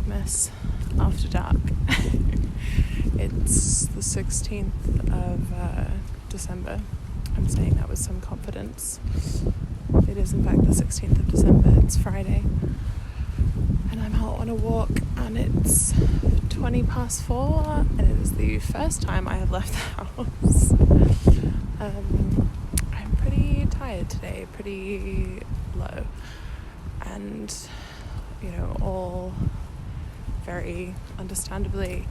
vlogmas after dark. It's the 16th of December. I'm saying that with some confidence. It is in fact the 16th of December. It's Friday and I'm out on a walk and it's 20 past 4 and it is the first time I have left the house. I'm pretty tired today, pretty low, and all very understandably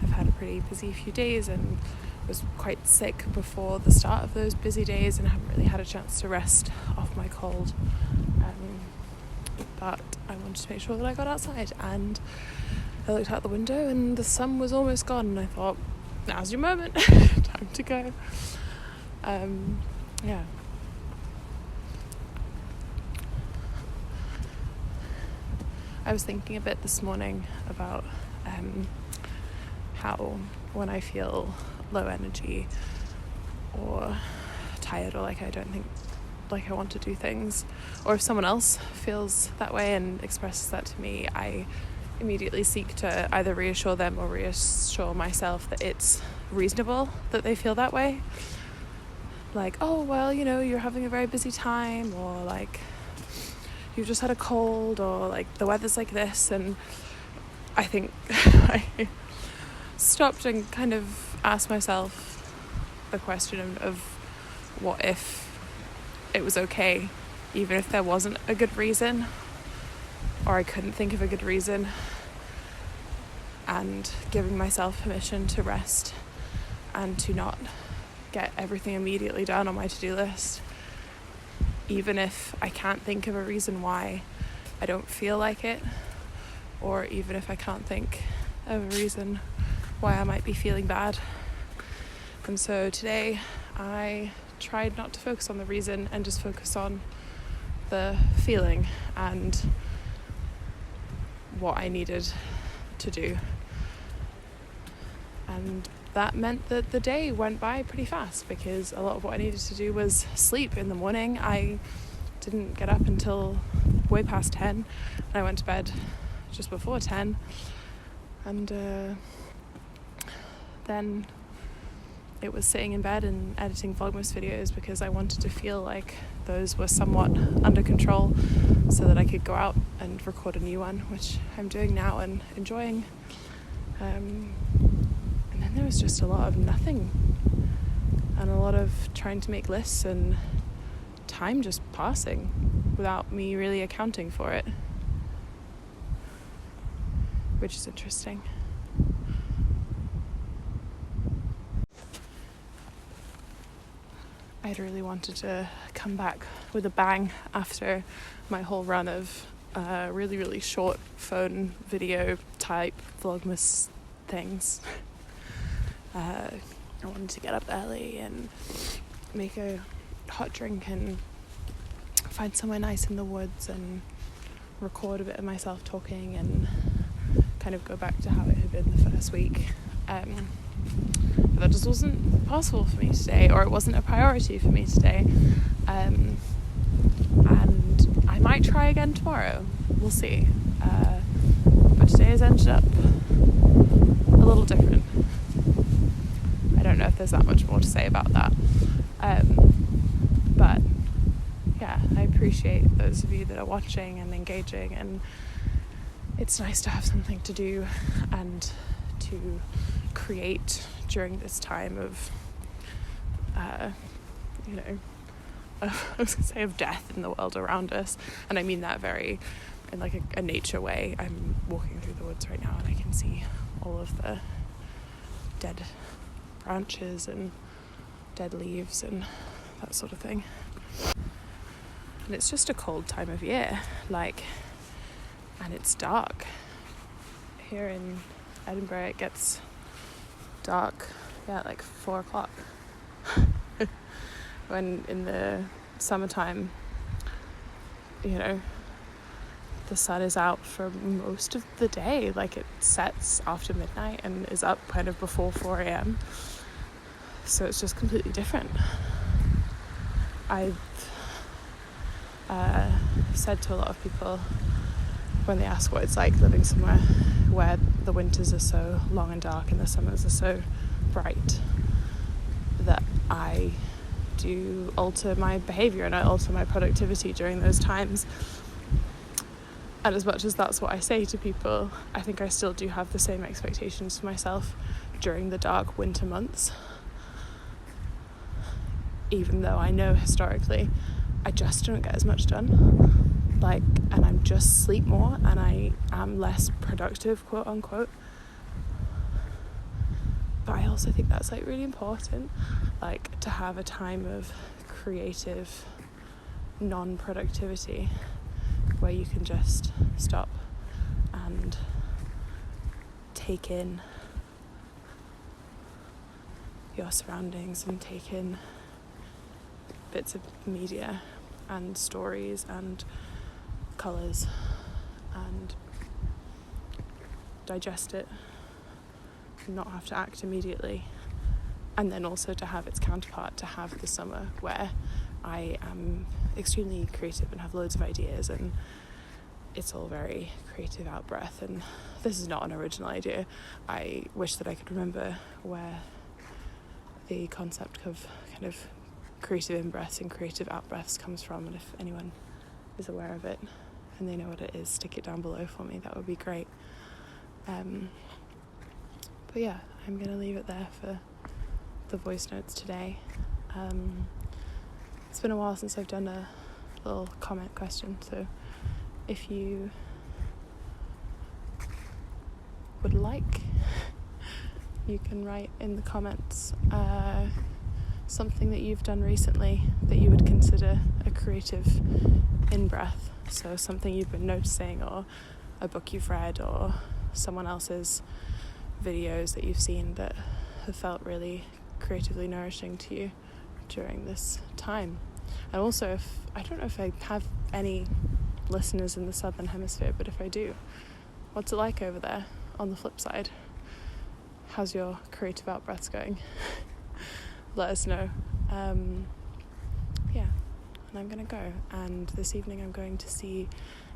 I've had a pretty busy few days and was quite sick before the start of those busy days and haven't really had a chance to rest off my cold, but I wanted to make sure that I got outside, and I looked out the window and the sun was almost gone and I thought, now's your moment. Time to go. Yeah. I was thinking a bit this morning about how when I feel low energy or tired or like I don't think like I want to do things, or if someone else feels that way and expresses that to me, I immediately seek to either reassure them or reassure myself that it's reasonable that they feel that way. Like, oh, well, you're having a very busy time, or like you've just had a cold, or like the weather's like this. And I think I stopped and kind of asked myself the question of what if it was okay, even if there wasn't a good reason, or I couldn't think of a good reason, and giving myself permission to rest and to not get everything immediately done on my to-do list, even if I can't think of a reason why I don't feel like it, or even if I can't think of a reason why I might be feeling bad. And so today I tried not to focus on the reason and just focus on the feeling and what I needed to do. And that meant that the day went by pretty fast because a lot of what I needed to do was sleep in the morning. I didn't get up until way past 10 and I went to bed just before 10, and then it was sitting in bed and editing vlogmas videos because I wanted to feel like those were somewhat under control so that I could go out and record a new one, which I'm doing now and enjoying. And then there was just a lot of nothing and a lot of trying to make lists and time just passing without me really accounting for it, which is interesting. I'd really wanted to come back with a bang after my whole run of really, really short phone video type vlogmas things. I wanted to get up early and make a hot drink and find somewhere nice in the woods and record a bit of myself talking and kind of go back to how it had been the first week. But that just wasn't possible for me today, or it wasn't a priority for me today. And I might try again tomorrow. We'll see. But today has ended up a little different. I don't know if there's that much more to say about that. But yeah, I appreciate those of you that are watching and engaging, and it's nice to have something to do and to create during this time of I was gonna say of death in the world around us, and I mean that very in like a nature way. I'm walking through the woods right now and I can see all of the dead branches and dead leaves and that sort of thing. And it's just a cold time of year, and it's dark. Here in Edinburgh it gets dark at 4 o'clock. When in the summertime, the sun is out for most of the day. It sets after midnight and is up kind of before 4 a.m. So it's just completely different. I've said to a lot of people when they ask what it's like living somewhere where the winters are so long and dark and the summers are so bright, that I do alter my behaviour and I alter my productivity during those times. And as much as that's what I say to people, I think I still do have the same expectations for myself during the dark winter months, even though I know historically I just don't get as much done, and I'm just sleep more and I am less productive, quote unquote. But I also think that's really important, to have a time of creative non-productivity where you can just stop and take in your surroundings and take in bits of media and stories and colours and digest it and not have to act immediately. And then also to have its counterpart, to have the summer where I am extremely creative and have loads of ideas and it's all very creative out breath. And this is not an original idea. I wish that I could remember where the concept of kind of creative in-breaths and creative out-breaths comes from, and if anyone is aware of it and they know what it is, stick it down below for me, that would be great. But yeah, I'm going to leave it there for the voice notes today. It's been a while since I've done a little comment question, so if you would like, you can write in the comments something that you've done recently that you would consider a creative in-breath. So something you've been noticing, or a book you've read, or someone else's videos that you've seen that have felt really creatively nourishing to you during this time. And also, I don't know if I have any listeners in the Southern Hemisphere, but if I do, what's it like over there on the flip side? How's your creative out-breaths going? Let us know. Yeah, and I'm going to go. And this evening I'm going to see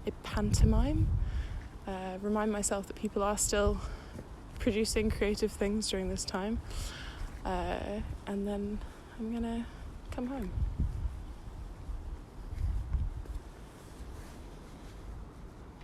a pantomime. Remind myself that people are still producing creative things during this time. And then I'm going to come home.